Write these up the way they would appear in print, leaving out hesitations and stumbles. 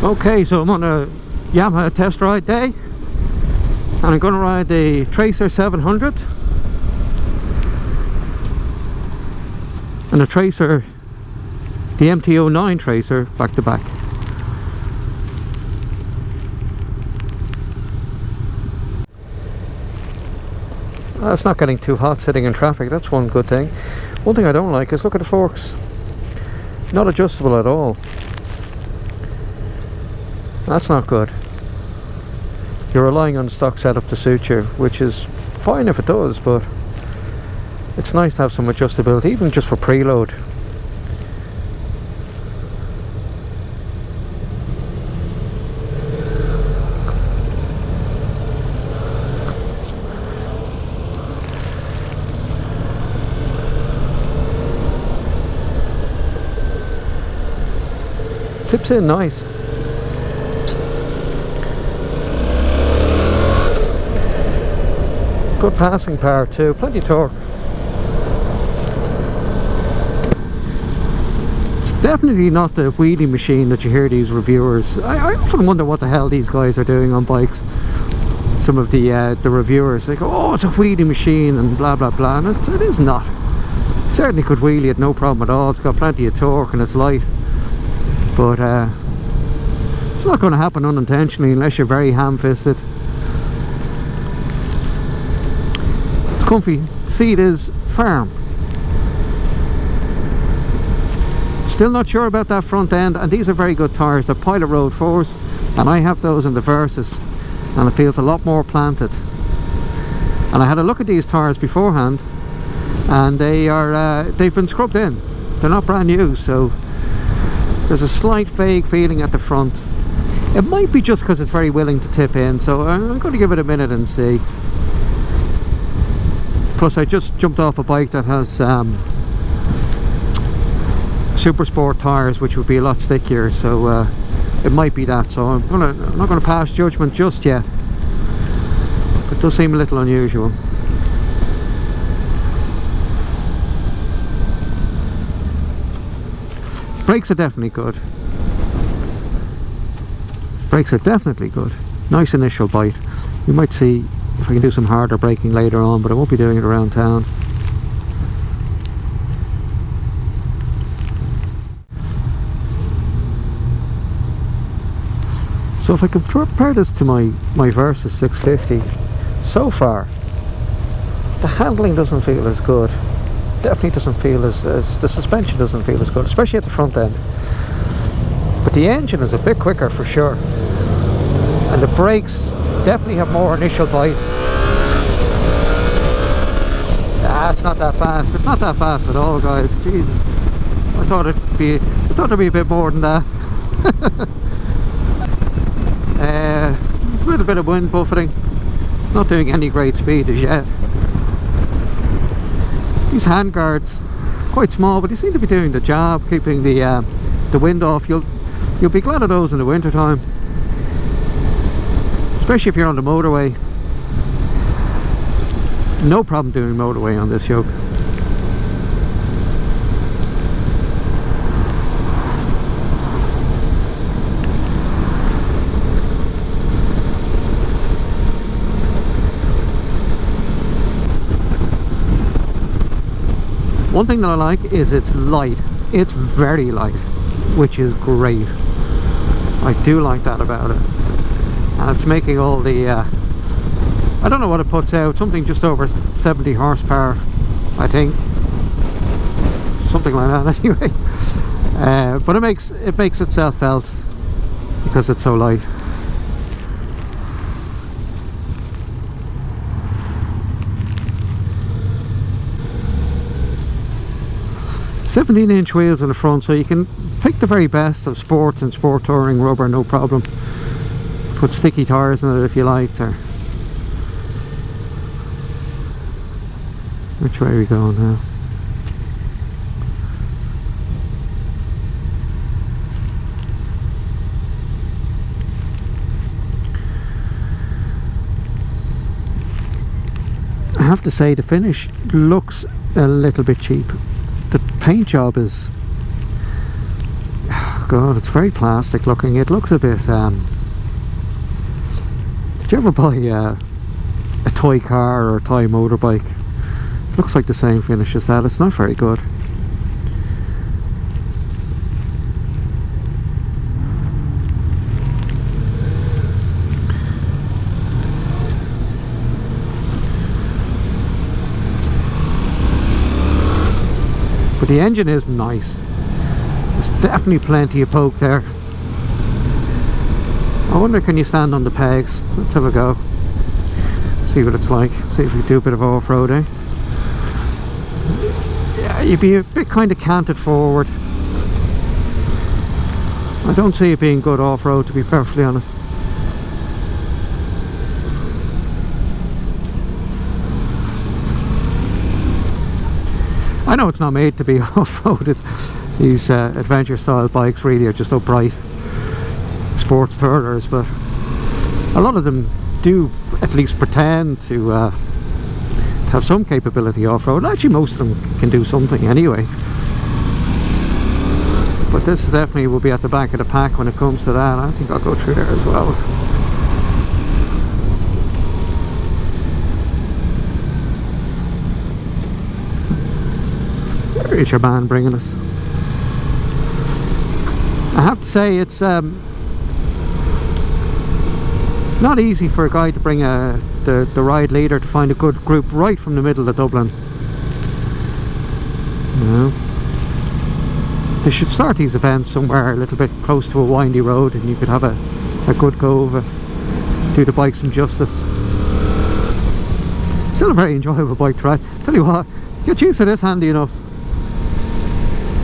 Okay, so I'm on a Yamaha test ride day, and I'm going to ride the Tracer 700 and the Tracer, the MT-09 Tracer, back to back. It's not getting too hot sitting in traffic, that's one good thing. One thing I don't like is, look at the forks, not adjustable at all. That's not good. You're relying on stock setup to suit you, which is fine if it does, but it's nice to have some adjustability, even just for preload. Clips in nice. Good passing power too, plenty of torque. It's definitely not the wheelie machine that you hear these reviewers. I often wonder what the hell these guys are doing on bikes. Some of the reviewers, they go, oh, it's a wheelie machine and blah blah blah, and it is not. Certainly could wheelie it, no problem at all. It's got plenty of torque and it's light, but it's not going to happen unintentionally unless you're very ham-fisted. Comfy. Seat is firm. Still not sure about that front end, and these are very good tyres. They're Pilot Road 4s, and I have those in the Versys, and it feels a lot more planted. And I had a look at these tyres beforehand, and they've been scrubbed in. They're not brand new, so there's a slight vague feeling at the front. It might be just because it's very willing to tip in, so I'm going to give it a minute and see. Plus I just jumped off a bike that has Super Sport tyres, which would be a lot stickier, so it might be that. So I'm not going to pass judgment just yet, but it does seem a little unusual. Brakes are definitely good. Brakes are definitely good. Nice initial bite. You might see if I can do some harder braking later on, but I won't be doing it around town. So if I compare this to my Versys 650, so far the handling doesn't feel as good. Definitely doesn't feel as the suspension doesn't feel as good, especially at the front end. But the engine is a bit quicker for sure, and the brakes definitely have more initial bite. It's not that fast. It's not that fast at all, guys. Jesus, I thought there'd be a bit more than that. It's a little bit of wind buffeting. Not doing any great speed as yet. These handguards, quite small, but they seem to be doing the job, keeping the wind off. You'll be glad of those in the winter time, especially if you're on the motorway. No problem doing motorway on this yoke. One thing that I like is it's light. It's very light, which is great. I do like that about it. And it's making all the I don't know what it puts out, something just over 70 horsepower, I think, something like that anyway. But it makes itself felt because it's so light. "17-inch wheels in the front, so you can pick the very best of sports and sport touring rubber, no problem. Put sticky tyres in it if you liked, or which way are we going now? I have to say the finish looks a little bit cheap. The paint job is God, it's very plastic looking. It looks a bit did you ever buy a toy car or a toy motorbike? It looks like the same finish as that. It's not very good. But the engine is nice. There's definitely plenty of poke there. I wonder, can you stand on the pegs? Let's have a go. See what it's like. See if we do a bit of off-roading. Yeah, you'd be a bit kind of canted forward. I don't see it being good off-road, to be perfectly honest. I know it's not made to be off-roaded. These adventure style bikes really are just upright sports tourers, but a lot of them do at least pretend to have some capability off-road. Actually, most of them can do something anyway. But this definitely will be at the back of the pack when it comes to that. I think I'll go through there as well. There is your man bringing us. I have to say, it's not easy for a guy to bring the ride leader to find a good group right from the middle of Dublin. You know, they should start these events somewhere a little bit close to a windy road, and you could have a good go of it. Do the bike some justice. Still a very enjoyable bike to ride. Tell you what, you get used to this handy enough.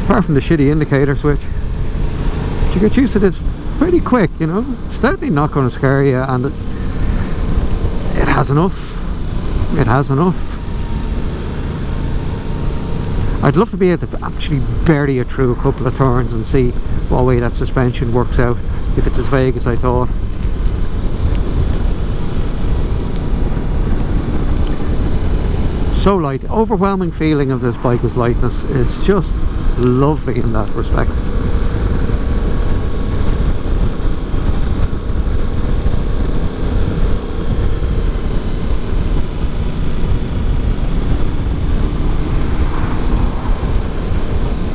Apart from the shitty indicator switch, but you get used to this pretty quick, you know. It's definitely not going to scare you, and it has enough. It has enough. I'd love to be able to actually bury it through a couple of turns and see what way that suspension works out, if it's as vague as I thought. So light. Overwhelming feeling of this bike is lightness. It's just lovely in that respect.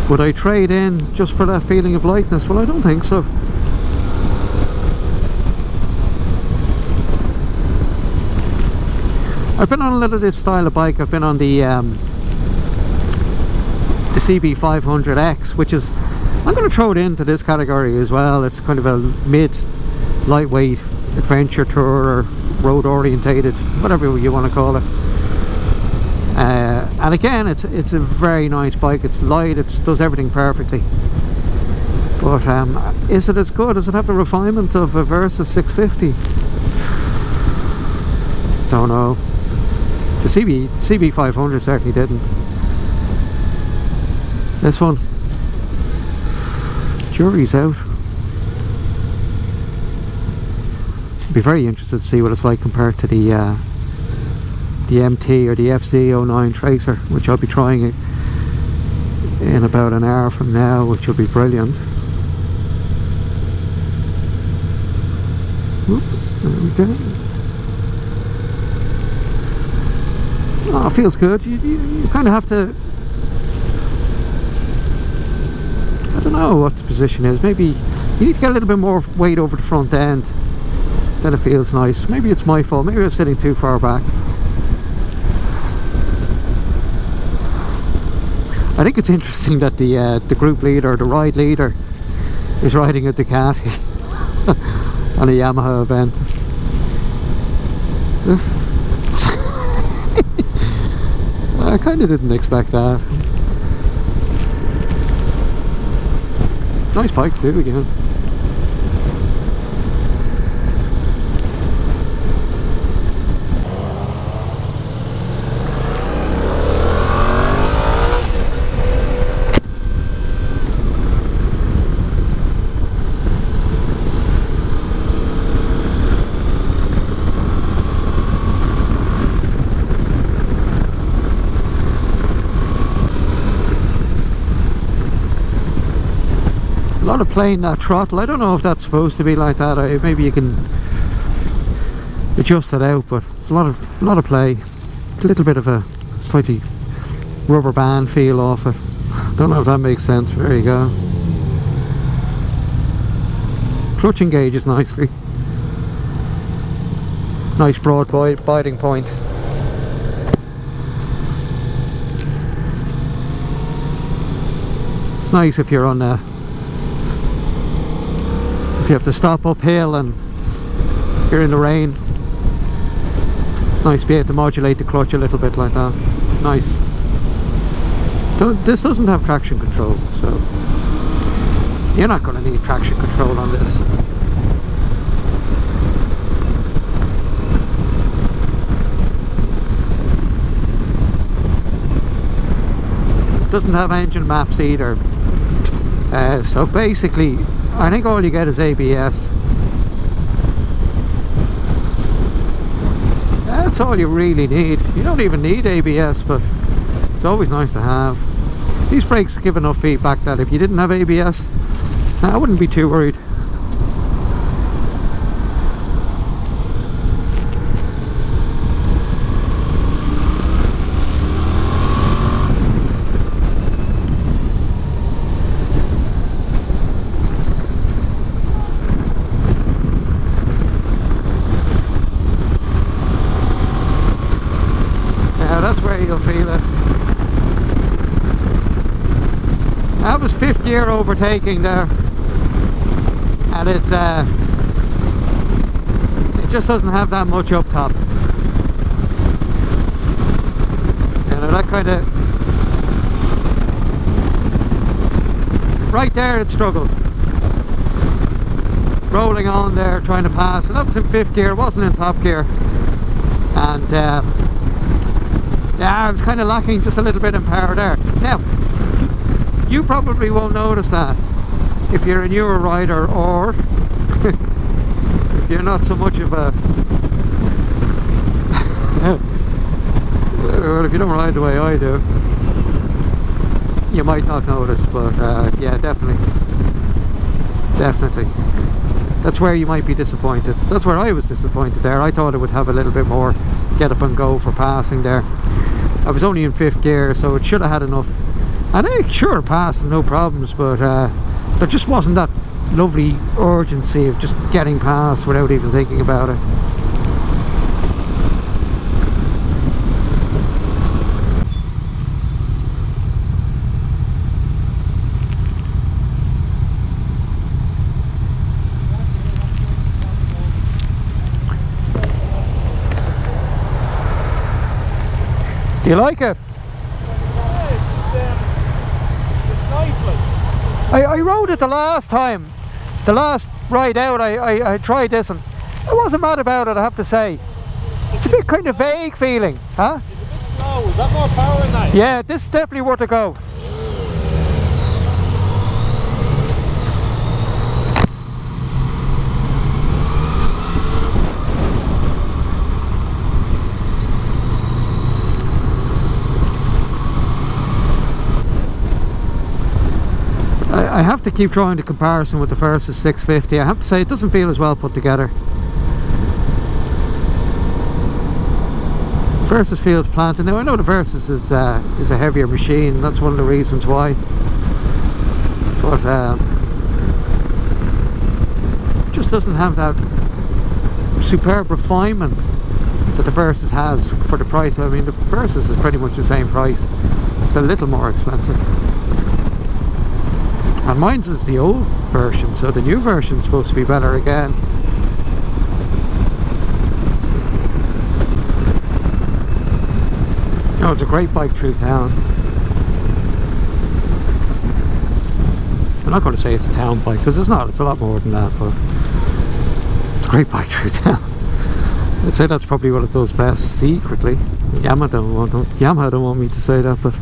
Would I trade in just for that feeling of lightness? Well, I don't think so. I've been on a little of this style of bike. I've been on the CB500X, which is, I'm going to throw it into this category as well. It's kind of a mid lightweight adventure tour or road orientated, whatever you want to call it. And again, it's a very nice bike. It's light, it does everything perfectly. But is it as good? Does it have the refinement of a Versus 650? Don't know. The CB500 certainly didn't. This one, jury's out. I'd be very interested to see what it's like compared to the MT or the FZ09 Tracer, which I'll be trying it in about an hour from now, which will be brilliant. Whoop, there we go. Oh, it feels good. You kind of have to, I don't know what the position is. Maybe you need to get a little bit more weight over the front end, then it feels nice. Maybe it's my fault. Maybe I'm sitting too far back. I think it's interesting that the group leader, the ride leader, is riding a Ducati on a Yamaha event. I kind of didn't expect that. Nice bike too, I guess. lot of play in that throttle. I don't know if that's supposed to be like that. Maybe you can adjust it out, but it's a lot of play. It's a little bit of a slightly rubber band feel off it. Don't know if that makes sense. There you go. Clutch engages nicely. Nice broad biting point. It's nice if you're on if you have to stop uphill and you're in the rain. It's nice to be able to modulate the clutch a little bit like that. Nice. This doesn't have traction control, so you're not going to need traction control on this. It doesn't have engine maps either. So basically, I think all you get is ABS. That's all you really need. You don't even need ABS, but it's always nice to have. These brakes give enough feedback that if you didn't have ABS, I wouldn't be too worried. Yeah, that's where you'll feel it. That was fifth gear overtaking there, and it just doesn't have that much up top. You know, that kind of right there, it struggled. Rolling on there, trying to pass, and that was in fifth gear. It wasn't in top gear, and yeah, I was kind of lacking just a little bit in power there. Now, you probably won't notice that if you're a newer rider, or if you're not so much of a well, if you don't ride the way I do, you might not notice, but yeah, definitely that's where you might be disappointed. That's where I was disappointed there. I thought it would have a little bit more get up and go for passing there. I was only in fifth gear, so it should have had enough. And I sure passed, no problems, but there just wasn't that lovely urgency of just getting past without even thinking about it. Do you like it? I rode it the last time, the last ride out. I tried this and I wasn't mad about it, I have to say. It's a bit kind of vague feeling, huh? It's a bit slow. Is that more power in that? Yeah, this is definitely worth a go. I have to keep drawing the comparison with the Versus 650. I have to say it doesn't feel as well put together. Versus feels planted. Now I know the Versus is a heavier machine. That's one of the reasons why. But just doesn't have that superb refinement that the Versus has for the price. I mean, the Versus is pretty much the same price. It's a little more expensive. And mine's is the old version, so the new version is supposed to be better again. No, it's a great bike through town. I'm not going to say it's a town bike, because it's not. It's a lot more than that, but it's a great bike through town. I'd say that's probably what it does best, secretly. Yamaha don't want me to say that, but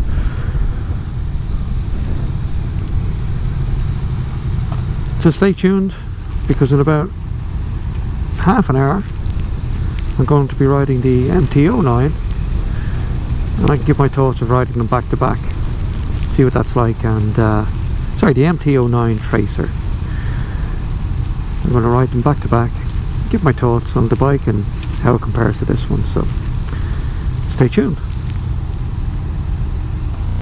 so stay tuned, because in about half an hour I'm going to be riding the MT-09, and I can give my thoughts of riding them back to back, see what that's like, and sorry, the MT-09 Tracer. I'm going to ride them back to back, give my thoughts on the bike and how it compares to this one, so stay tuned.